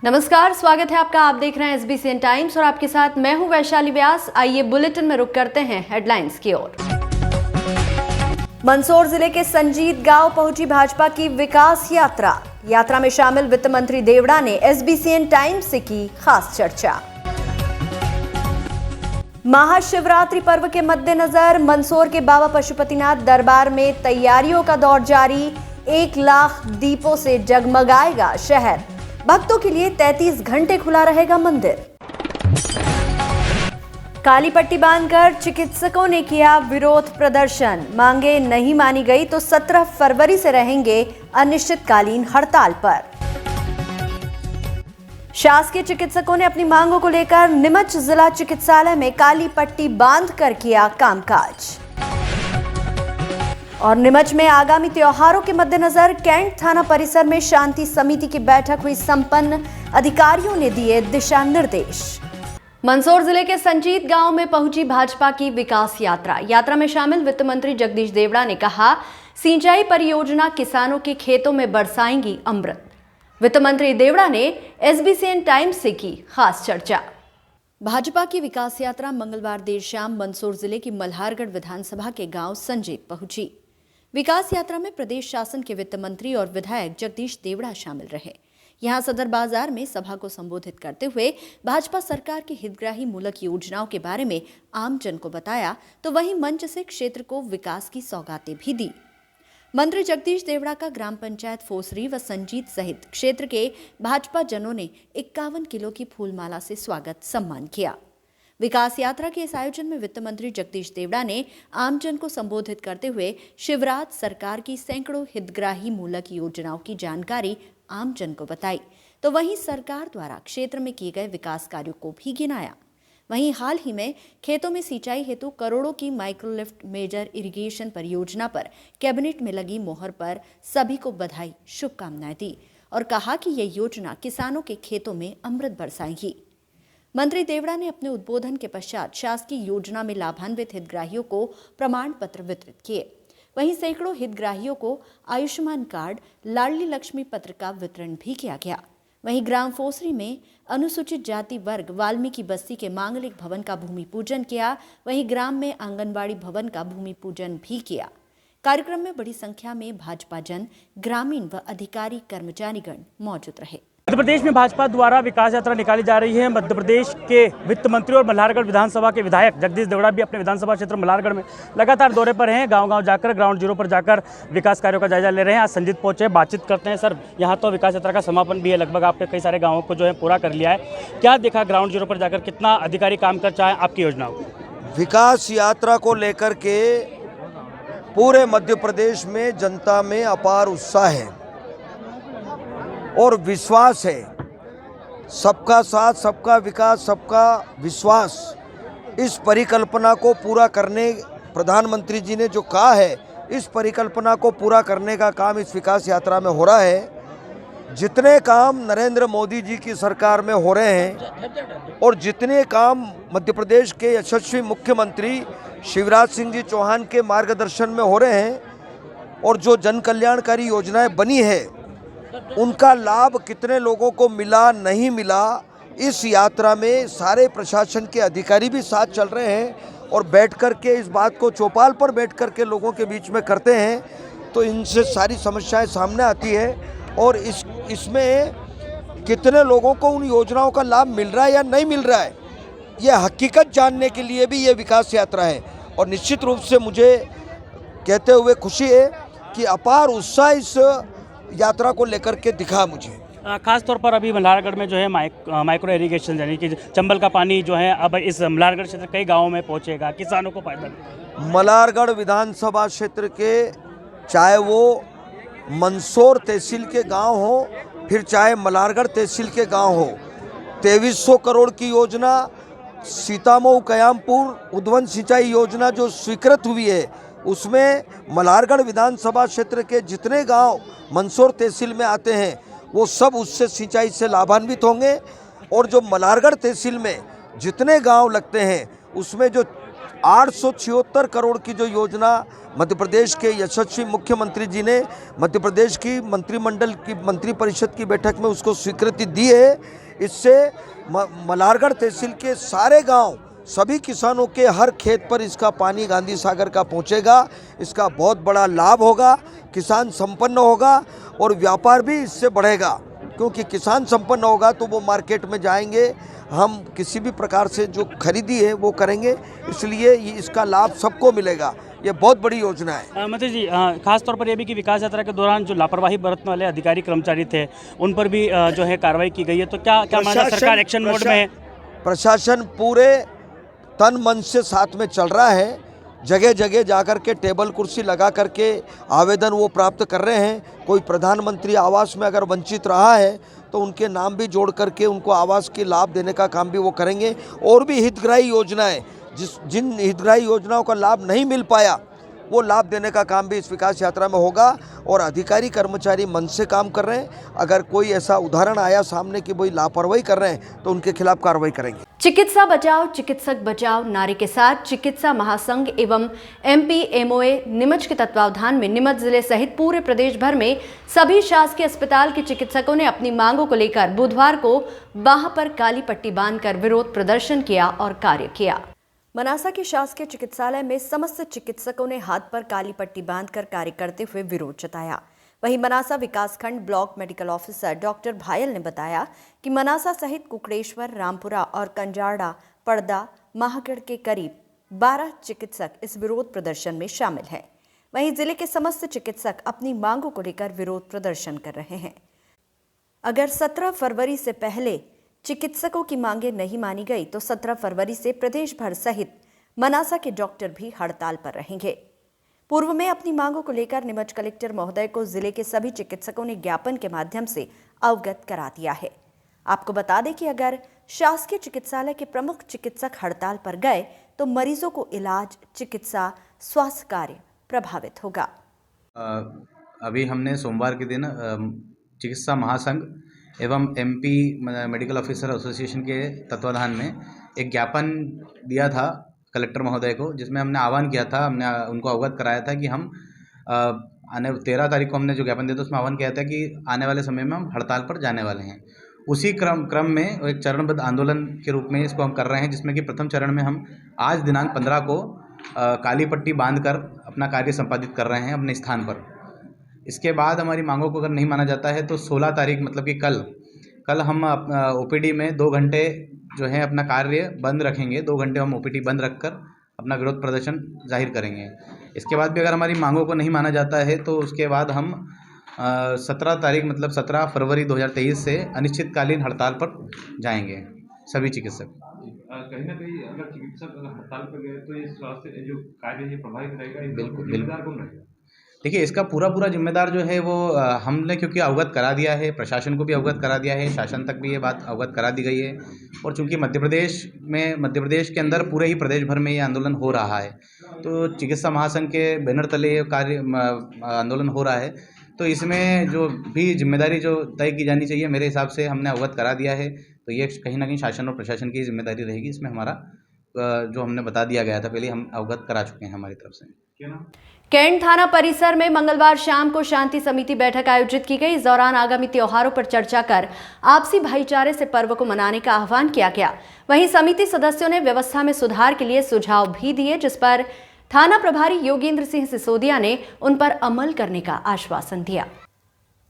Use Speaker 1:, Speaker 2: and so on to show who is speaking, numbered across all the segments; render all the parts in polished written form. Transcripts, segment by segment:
Speaker 1: नमस्कार, स्वागत है आपका। आप देख रहे हैं SBCN टाइम्स और आपके साथ मैं हूं वैशाली व्यास। आइए बुलेटिन में रुक करते हैं हेडलाइंस की ओर। मंदसौर जिले के संजीत गांव पहुंची भाजपा की विकास यात्रा। यात्रा में शामिल वित्त मंत्री देवड़ा ने SBCN टाइम्स से की खास चर्चा। महाशिवरात्रि पर्व के मद्देनजर मंदसौर के बाबा पशुपतिनाथ दरबार में तैयारियों का दौर जारी। 1 लाख दीपों से जगमगाएगा शहर। भक्तों के लिए 33 घंटे खुला रहेगा मंदिर। काली पट्टी बांधकर चिकित्सकों ने किया विरोध प्रदर्शन। मांगे नहीं मानी गई तो 17 फरवरी से रहेंगे अनिश्चितकालीन हड़ताल पर। शासकीय चिकित्सकों ने अपनी मांगों को लेकर नीमच जिला चिकित्सालय में काली पट्टी बांधकर किया कामकाज। और नीमच में आगामी त्योहारों के मद्देनजर कैंट थाना परिसर में शांति समिति की बैठक हुई संपन्न। अधिकारियों ने दिए दिशा निर्देश। मंदसौर जिले के संजीत गांव में पहुंची भाजपा की विकास यात्रा। यात्रा में शामिल वित्त मंत्री जगदीश देवड़ा ने कहा, सिंचाई परियोजना किसानों के खेतों में बरसाएंगी अमृत। वित्त मंत्री देवड़ा ने SBCN टाइम्स से की खास चर्चा। भाजपा की विकास यात्रा मंगलवार देर शाम मंदसौर जिले की मल्हारगढ़ विधानसभा के गांव संजीत पहुंची। विकास यात्रा में प्रदेश शासन के वित्त मंत्री और विधायक जगदीश देवड़ा शामिल रहे। यहां सदर बाजार में सभा को संबोधित करते हुए भाजपा सरकार की हितग्राही मूलक योजनाओं के बारे में आमजन को बताया, तो वहीं मंच से क्षेत्र को विकास की सौगातें भी दी। मंत्री जगदीश देवड़ा का ग्राम पंचायत फोसरी व संजीत सहित क्षेत्र के भाजपा जनों ने 51 किलो की फूलमाला से स्वागत सम्मान किया। विकास यात्रा के इस आयोजन में वित्त मंत्री जगदीश देवड़ा ने आमजन को संबोधित करते हुए शिवराज सरकार की सैकड़ों हितग्राही मूलक योजनाओं की जानकारी आमजन को बताई, तो वहीं सरकार द्वारा क्षेत्र में किए गए विकास कार्यों को भी गिनाया। वहीं हाल ही में खेतों में सिंचाई हेतु करोड़ों की माइक्रोलिफ्ट मेजर इरिगेशन परियोजना पर कैबिनेट में लगी मोहर पर सभी को बधाई, शुभकामनाएं दी और कहा कि यह योजना किसानों के खेतों में अमृत बरसाएगी। मंत्री देवड़ा ने अपने उद्बोधन के पश्चात शासकीय योजना में लाभान्वित हितग्राहियों को प्रमाण पत्र वितरित किए। वहीं सैकड़ों हितग्राहियों को आयुष्मान कार्ड, लाडली लक्ष्मी पत्र का वितरण भी किया गया। वहीं ग्राम फोसरी में अनुसूचित जाति वर्ग वाल्मीकि बस्ती के मांगलिक भवन का भूमि पूजन किया। वहीं ग्राम में आंगनबाड़ी भवन का भूमि पूजन भी किया। कार्यक्रम में बड़ी संख्या में भाजपा जन, ग्रामीण व अधिकारी कर्मचारीगण मौजूद रहे।
Speaker 2: मध्य प्रदेश में भाजपा द्वारा विकास यात्रा निकाली जा रही है। मध्य प्रदेश के वित्त मंत्री और मल्हारगढ़ विधानसभा के विधायक जगदीश देवड़ा भी अपने विधानसभा क्षेत्र मल्हारगढ़ में लगातार दौरे पर हैं। गांव-गांव जाकर, ग्राउंड जीरो पर जाकर विकास कार्यों का जायजा ले रहे हैं। आज संजीत पहुंचे, बातचीत करते हैं। सर, यहाँ तो विकास यात्रा का समापन भी है, लगभग आपने कई सारे गाँवों को जो है पूरा कर लिया है। क्या देखा ग्राउंड जीरो पर जाकर, कितना अधिकारी काम कर चाहे आपकी योजनाओं?
Speaker 3: विकास यात्रा को लेकर के पूरे मध्य प्रदेश में जनता में अपार उत्साह है और विश्वास है। सबका साथ, सबका विकास, सबका विश्वास, इस परिकल्पना को पूरा करने प्रधानमंत्री जी ने जो कहा है, इस परिकल्पना को पूरा करने का काम इस विकास यात्रा में हो रहा है। जितने काम नरेंद्र मोदी जी की सरकार में हो रहे हैं और जितने काम मध्य प्रदेश के यशस्वी मुख्यमंत्री शिवराज सिंह जी चौहान के मार्गदर्शन में हो रहे हैं और जो जन कल्याणकारी योजनाएं बनी है, उनका लाभ कितने लोगों को मिला, नहीं मिला, इस यात्रा में सारे प्रशासन के अधिकारी भी साथ चल रहे हैं और बैठ कर के इस बात को चौपाल पर बैठ कर के लोगों के बीच में करते हैं, तो इनसे सारी समस्याएं सामने आती है और इसमें कितने लोगों को उन योजनाओं का लाभ मिल रहा है या नहीं मिल रहा है, यह हकीकत जानने के लिए भी ये विकास यात्रा है। और निश्चित रूप से मुझे कहते हुए खुशी है कि अपार उत्साह इस यात्रा को लेकर के दिखा मुझे।
Speaker 2: खास तौर पर अभी मल्हारगढ़ में जो है माइक्रो इरिगेशन यानी कि चंबल का पानी जो है अब इस मल्हारगढ़ क्षेत्र कई गाँवों में पहुँचेगा, किसानों को फायदा।
Speaker 3: मल्हारगढ़ विधानसभा क्षेत्र के, चाहे वो मंदसौर तहसील के गांव हो, फिर चाहे मल्हारगढ़ तहसील के गांव हो, 2300 करोड़ की योजना, सीतामऊ कयामपुर उद्वन सिंचाई योजना जो स्वीकृत हुई है, उसमें मल्हारगढ़ विधानसभा क्षेत्र के जितने गांव मंदसौर तहसील में आते हैं, वो सब उससे सिंचाई से लाभान्वित होंगे। और जो मल्हारगढ़ तहसील में जितने गांव लगते हैं, उसमें जो 876 करोड़ की जो योजना मध्य प्रदेश के यशस्वी मुख्यमंत्री जी ने मध्य प्रदेश की मंत्रिमंडल की मंत्रिपरिषद की बैठक में उसको स्वीकृति दी है। इससे मल्हारगढ़ तहसील के सारे गांव, सभी किसानों के हर खेत पर इसका पानी गांधी सागर का पहुंचेगा। इसका बहुत बड़ा लाभ होगा, किसान संपन्न होगा और व्यापार भी इससे बढ़ेगा, क्योंकि किसान संपन्न होगा तो वो मार्केट में जाएंगे, हम किसी भी प्रकार से जो खरीदी है वो करेंगे, इसलिए ये इसका लाभ सबको मिलेगा। ये बहुत बड़ी योजना है।
Speaker 2: मंत्री जी, खास तौर पर यह भी कि विकास यात्रा के दौरान जो लापरवाही बरतने वाले अधिकारी कर्मचारी थे उन पर भी जो है कार्रवाई की गई है, तो क्या माना सरकार एक्शन मोड में है?
Speaker 3: प्रशासन पूरे तन मन से साथ में चल रहा है। जगह जगह जाकर के टेबल कुर्सी लगा करके आवेदन वो प्राप्त कर रहे हैं। कोई प्रधानमंत्री आवास में अगर वंचित रहा है तो उनके नाम भी जोड़ करके उनको आवास के लाभ देने का काम भी वो करेंगे। और भी हितग्राही योजनाएं, जिन हितग्राही योजनाओं का लाभ नहीं मिल पाया वो लाभ देने का काम भी इस विकास यात्रा में होगा। और अधिकारी कर्मचारी मन से काम कर रहे हैं। अगर कोई ऐसा उदाहरण आया सामने कि कोई लापरवाही कर रहे हैं तो उनके खिलाफ कार्रवाई करेंगे।
Speaker 1: चिकित्सा बचाओ चिकित्सक बचाओ नारे के साथ चिकित्सा महासंघ एवं MPMOA नीमच के तत्वावधान में नीमच जिले सहित पूरे प्रदेश भर में सभी शासकीय अस्पताल के चिकित्सकों ने अपनी मांगों को लेकर बुधवार को बाह पर काली पट्टी बांधकर विरोध प्रदर्शन किया और कार्य किया। मनासा के शासकीय चिकित्सालय में समस्त चिकित्सकों ने हाथ पर काली पट्टी बांधकर कार्य करते हुए विरोध जताया। वहीं मनासा विकासखंड ब्लॉक मेडिकल ऑफिसर डॉक्टर भायल ने बताया कि मनासा सहित कुकड़ेश्वर, रामपुरा और कंजाड़ा, पड़दा, महागढ़ के करीब 12 चिकित्सक इस विरोध प्रदर्शन में शामिल हैं। वहीं जिले के समस्त चिकित्सक अपनी मांगों को लेकर विरोध प्रदर्शन कर रहे हैं। अगर 17 फरवरी से पहले चिकित्सकों की मांगें नहीं मानी गई तो 17 फरवरी से प्रदेश भर सहित मनासा के डॉक्टर भी हड़ताल पर रहेंगे। पूर्व में अपनी मांगों को लेकर नीमच कलेक्टर महोदय को जिले के सभी चिकित्सकों ने ज्ञापन के माध्यम से अवगत करा दिया है। आपको बता दें कि अगर शासकीय चिकित्सालय के प्रमुख चिकित्सक हड़ताल पर गए तो मरीजों को इलाज, चिकित्सा, स्वास्थ्य कार्य प्रभावित होगा।
Speaker 4: अभी हमने सोमवार के दिन चिकित्सा महासंघ एवं MP मेडिकल ऑफिसर एसोसिएशन के तत्वाधान में एक ज्ञापन दिया था कलेक्टर महोदय को, जिसमें हमने आह्वान किया था, हमने उनको अवगत कराया था कि हम आने 13 तारीख को हमने जो ज्ञापन दिया था उसमें आह्वान किया था कि आने वाले समय में हम हड़ताल पर जाने वाले हैं। उसी क्रम में एक चरणबद्ध आंदोलन के रूप में इसको हम कर रहे हैं, जिसमें कि प्रथम चरण में हम आज दिनांक 15 को काली पट्टी बांधकर अपना कार्य संपादित कर रहे हैं अपने स्थान पर। इसके बाद हमारी मांगों को अगर नहीं माना जाता है तो 16 तारीख मतलब कि कल हम OPD में 2 घंटे जो है अपना कार्य बंद रखेंगे। 2 घंटे हम OPD बंद रखकर अपना विरोध प्रदर्शन जाहिर करेंगे। इसके बाद भी अगर हमारी मांगों को नहीं माना जाता है तो उसके बाद हम 17 तारीख मतलब 17 फरवरी 2023 से अनिश्चितकालीन हड़ताल पर जाएंगे सभी चिकित्सक।
Speaker 5: कहीं ना कहीं अगर चिकित्सक अगर हड़ताल पर गए तो ये स्वास्थ्य जो कार्य है प्रभावित रहेगा।
Speaker 4: बिल्कुल
Speaker 5: जिम्मेदार कौन रहेगा?
Speaker 4: देखिए, इसका पूरा जिम्मेदार जो है वो हमने क्योंकि अवगत करा दिया है, प्रशासन को भी अवगत करा दिया है, शासन तक भी ये बात अवगत करा दी गई है। और चूंकि मध्य प्रदेश के अंदर पूरे ही प्रदेश भर में ये आंदोलन हो रहा है, तो चिकित्सा महासंघ के बैनर तले ये कार्य आंदोलन हो रहा है, तो इसमें जो भी जिम्मेदारी जो तय की जानी चाहिए मेरे हिसाब से हमने अवगत करा दिया है। तो ये कहीं ना कहीं शासन और प्रशासन की जिम्मेदारी रहेगी। इसमें हमारा जो हमने बता दिया गया था पहले, हम अवगत करा चुके हैं हमारी तरफ से।
Speaker 1: कैंट थाना परिसर में मंगलवार शाम को शांति समिति बैठक आयोजित की गई। इस दौरान आगामी त्योहारों पर चर्चा कर आपसी भाईचारे से पर्व को मनाने का आह्वान किया गया। वहीं समिति सदस्यों ने व्यवस्था में सुधार के लिए सुझाव भी दिए, जिस पर थाना प्रभारी योगेंद्र सिंह सिसोदिया ने उन पर अमल करने का आश्वासन दिया।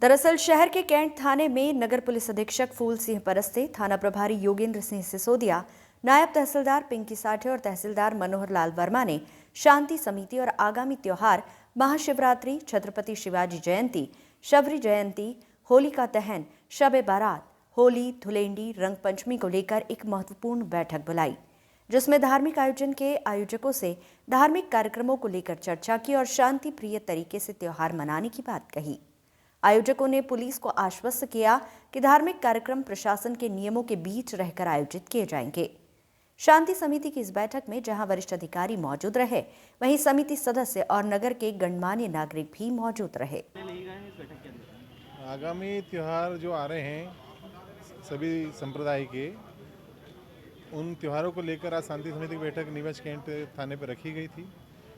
Speaker 1: दरअसल शहर के कैंट थाने में नगर पुलिस अधीक्षक फूल सिंह परस्ते, थाना प्रभारी योगेंद्र सिंह सिसोदिया, नायब तहसीलदार पिंकी साठे और तहसीलदार मनोहर लाल वर्मा ने शांति समिति और आगामी त्योहार महाशिवरात्रि, छत्रपति शिवाजी जयंती, शबरी जयंती, होलिका दहन, शब बारात, होली, धुलेंडी, रंग पंचमी को लेकर एक महत्वपूर्ण बैठक बुलाई, जिसमें धार्मिक आयोजन के आयोजकों से धार्मिक कार्यक्रमों को लेकर चर्चा की और शांति प्रिय तरीके से त्योहार मनाने की बात कही। आयोजकों ने पुलिस को आश्वस्त किया कि धार्मिक कार्यक्रम प्रशासन के नियमों के बीच रहकर आयोजित किए जाएंगे। शांति समिति की इस बैठक में जहां वरिष्ठ अधिकारी मौजूद रहे, वहीं समिति सदस्य और नगर के गणमान्य नागरिक भी मौजूद रहे।
Speaker 6: आगामी त्योहार जो आ रहे हैं सभी संप्रदाय के, उन त्योहारों को लेकर आज शांति समिति की बैठक नीमच कैंट थाने पर रखी गई थी।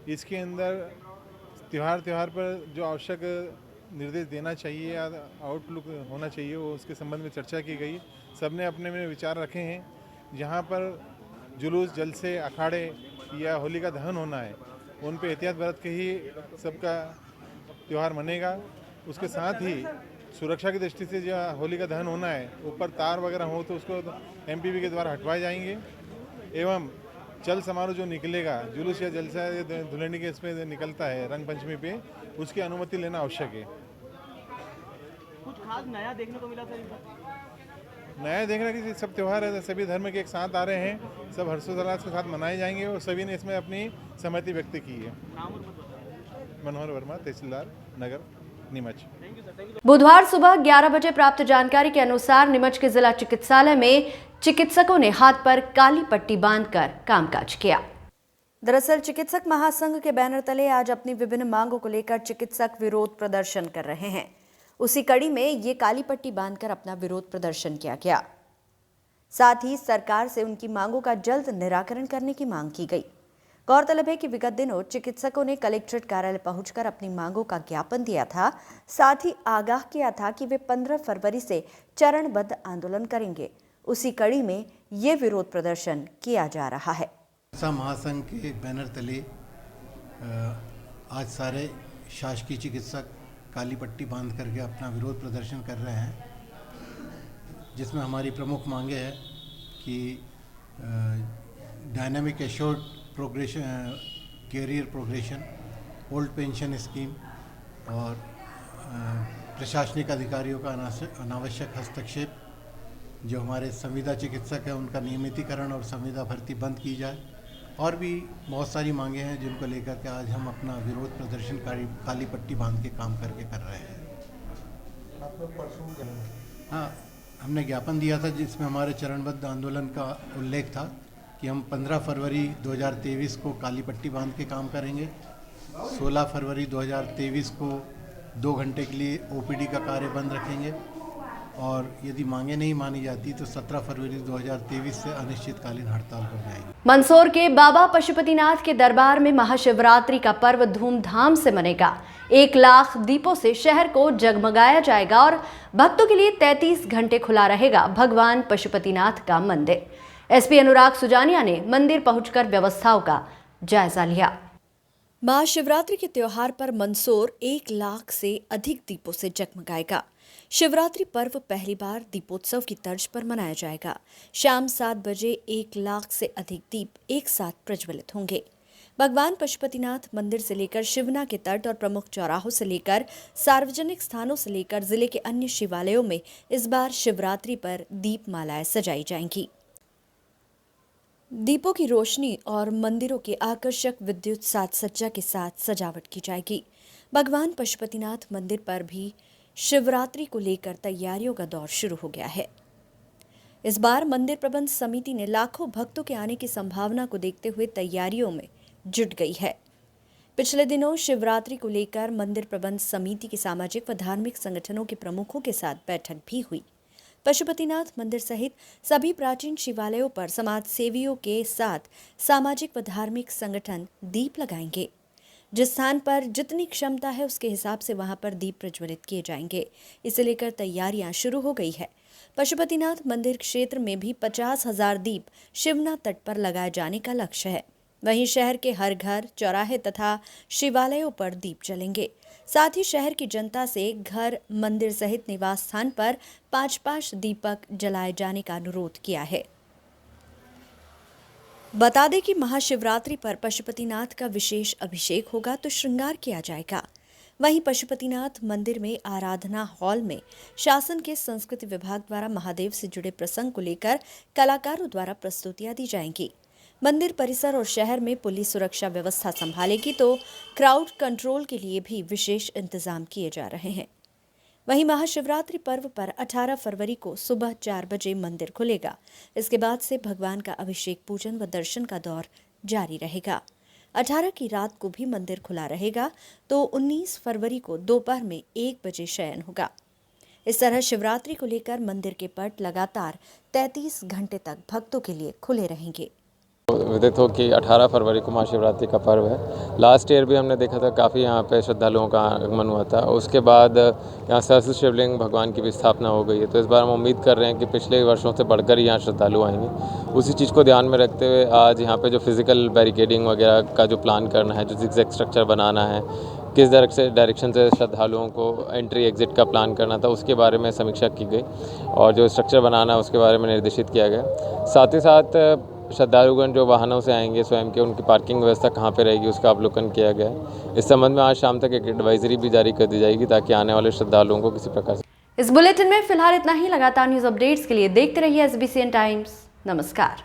Speaker 6: इसके अंदर त्योहार पर जो आवश्यक निर्देश देना चाहिए या आउटलुक होना चाहिए वो उसके संबंध में चर्चा की गई। सबने अपने में विचार रखे हैं। जहाँ पर जुलूस, जलसे, अखाड़े या होलिका दहन होना है उन पे एहतियात बरत के ही सबका त्यौहार मनेगा। उसके साथ ही सुरक्षा की दृष्टि से जो होलिका दहन होना है ऊपर तार वगैरह हो तो उसको एमपीवी के द्वारा हटवाए जाएंगे एवं चल समारोह जो निकलेगा, जुलूस या जलसा या धुलेंडी के इसमें निकलता है रंग पंचमी पे, उसकी अनुमति लेना आवश्यक है।
Speaker 2: कुछ खास नया देखने को मिला सर?
Speaker 6: नया देखना कि सब त्यौहार है, सभी धर्म के एक साथ आ रहे हैं, सब हर्षोल्लास के साथ मनाए जाएंगे और सभी ने इसमें अपनी सहमति व्यक्त की है। मनोहर वर्मा, तहसीलदार नगर, नीमच।
Speaker 1: बुधवार सुबह 11 बजे प्राप्त जानकारी के अनुसार नीमच के जिला चिकित्सालय में चिकित्सकों ने हाथ पर काली पट्टी बांधकर कामकाज किया। दरअसल चिकित्सक महासंघ के बैनर तले आज अपनी विभिन्न मांगों को लेकर चिकित्सक विरोध प्रदर्शन कर रहे हैं। उसी कड़ी में ये काली पट्टी बांधकर अपना विरोध प्रदर्शन किया गया। साथ ही सरकार से उनकी मांगों का जल्द निराकरण करने की मांग की गई। गौरतलब है कि विगत दिनों चिकित्सकों ने कलेक्ट्रेट कार्यालय पहुंचकर अपनी मांगों का ज्ञापन दिया था। साथ ही आगाह किया था कि वे 15 फरवरी से चरणबद्ध आंदोलन करेंगे। उसी कड़ी में ये विरोध प्रदर्शन किया जा रहा है।
Speaker 7: महासंघ के बैनर तले आज सारे शासकीय चिकित्सक काली पट्टी बांध करके अपना विरोध प्रदर्शन कर रहे हैं, जिसमें हमारी प्रमुख मांगे हैं कि dynamic assured progression, career progression, old pension scheme और प्रशासनिक अधिकारियों का अनावश्यक हस्तक्षेप, जो हमारे संविदा चिकित्सक हैं उनका नियमितीकरण और संविदा भर्ती बंद की जाए, और भी बहुत सारी मांगे हैं जिनको लेकर के आज हम अपना विरोध प्रदर्शन काली पट्टी बांध के काम करके कर रहे हैं। हाँ, हमने ज्ञापन दिया था जिसमें हमारे चरणबद्ध आंदोलन का उल्लेख था कि हम 15 फरवरी 2023 को काली पट्टी बांध के काम करेंगे। 16 फरवरी 2023 को 2 घंटे के लिए ओपीडी का कार्य बंद रखेंगे और यदि मांगे नहीं मानी जाती तो 17 फरवरी 2023 से अनिश्चितकालीन हड़ताल पर जाएगी।
Speaker 1: मंदसौर के बाबा पशुपतिनाथ के दरबार में महाशिवरात्रि का पर्व धूमधाम से मनेगा। 1 लाख दीपों से शहर को जगमगाया जाएगा और भक्तों के लिए 33 घंटे खुला रहेगा भगवान पशुपतिनाथ का मंदिर। एसपी अनुराग सुजानिया ने मंदिर पहुंचकर व्यवस्थाओं का जायजा लिया। महाशिवरात्रि के त्योहार पर मंदसौर 1 लाख से अधिक दीपों से जगमगाएगा। शिवरात्रि पर्व पहली बार दीपोत्सव की तर्ज पर मनाया जाएगा। शाम 7 बजे 1 लाख से अधिक दीप एक साथ प्रज्वलित होंगे। भगवान पशुपतिनाथ मंदिर से लेकर शिवना के तट और प्रमुख चौराहों से लेकर सार्वजनिक स्थानों से लेकर जिले के अन्य शिवालयों में इस बार शिवरात्रि पर दीपमालाएं सजाई जाएंगी। दीपों की रोशनी और मंदिरों के आकर्षक विद्युत साज सज्जा के साथ सजावट की जाएगी। भगवान पशुपतिनाथ मंदिर पर भी शिवरात्रि को लेकर तैयारियों का दौर शुरू हो गया है। इस बार मंदिर प्रबंध समिति ने लाखों भक्तों के आने की संभावना को देखते हुए तैयारियों में जुट गई है। पिछले दिनों शिवरात्रि को लेकर मंदिर प्रबंध समिति के सामाजिक व धार्मिक संगठनों के प्रमुखों के साथ बैठक भी हुई। पशुपतिनाथ मंदिर सहित सभी प्राचीन शिवालयों पर समाज सेवियों के साथ सामाजिक व धार्मिक संगठन दीप लगाएंगे। जिस स्थान पर जितनी क्षमता है उसके हिसाब से वहां पर दीप प्रज्वलित किए जाएंगे। इसे लेकर तैयारियां शुरू हो गई है। पशुपतिनाथ मंदिर क्षेत्र में भी 50,000 दीप शिवना तट पर लगाए जाने का लक्ष्य है। वहीं शहर के हर घर, चौराहे तथा शिवालयों पर दीप जलेंगे। साथ ही शहर की जनता से घर, मंदिर सहित निवास स्थान पर 5-5 दीपक जलाए जाने का अनुरोध किया है। बता दें कि महाशिवरात्रि पर पशुपतिनाथ का विशेष अभिषेक होगा तो श्रृंगार किया जाएगा। वहीं पशुपतिनाथ मंदिर में आराधना हॉल में शासन के संस्कृति विभाग द्वारा महादेव से जुड़े प्रसंग को लेकर कलाकारों द्वारा प्रस्तुतियां दी जाएंगी। मंदिर परिसर और शहर में पुलिस सुरक्षा व्यवस्था संभालेगी तो क्राउड कंट्रोल के लिए भी विशेष इंतजाम किए जा रहे हैं। वहीं महाशिवरात्रि पर्व पर 18 फरवरी को सुबह 4 बजे मंदिर खुलेगा। इसके बाद से भगवान का अभिषेक, पूजन व दर्शन का दौर जारी रहेगा। 18 की रात को भी मंदिर खुला रहेगा तो 19 फरवरी को दोपहर में 1 बजे शयन होगा। इस तरह शिवरात्रि को लेकर मंदिर के पट लगातार 33 घंटे तक भक्तों के लिए खुले रहेंगे।
Speaker 8: विदित हो कि 18 फरवरी को महाशिवरात्रि का पर्व है। लास्ट ईयर भी हमने देखा था काफ़ी यहाँ पे श्रद्धालुओं का आगमन हुआ था। उसके बाद यहाँ सहस्त्र शिवलिंग भगवान की भी स्थापना हो गई है। तो इस बार हम उम्मीद कर रहे हैं कि पिछले वर्षों से बढ़कर यहाँ श्रद्धालु आएंगे। उसी चीज़ को ध्यान में रखते हुए आज यहाँ पे जो फिज़िकल बैरिकेडिंग वगैरह का जो प्लान करना है, जो जिगजैग स्ट्रक्चर बनाना है, किस डायरेक्शन से श्रद्धालुओं को एंट्री एग्जिट का प्लान करना था, उसके बारे में समीक्षा की गई और जो स्ट्रक्चर बनाना है उसके बारे में निर्देशित किया गया। साथ ही साथ श्रद्धालुगण जो वाहनों से आएंगे स्वयं के, उनकी पार्किंग व्यवस्था कहाँ पे रहेगी उसका अवलोकन किया गया है। इस संबंध में आज शाम तक एक एडवाइजरी भी जारी कर दी जाएगी ताकि आने वाले श्रद्धालुओं को किसी प्रकार से।
Speaker 1: इस बुलेटिन में फिलहाल इतना ही। लगातार न्यूज अपडेट्स के लिए देखते रहिए SBCN टाइम्स। नमस्कार।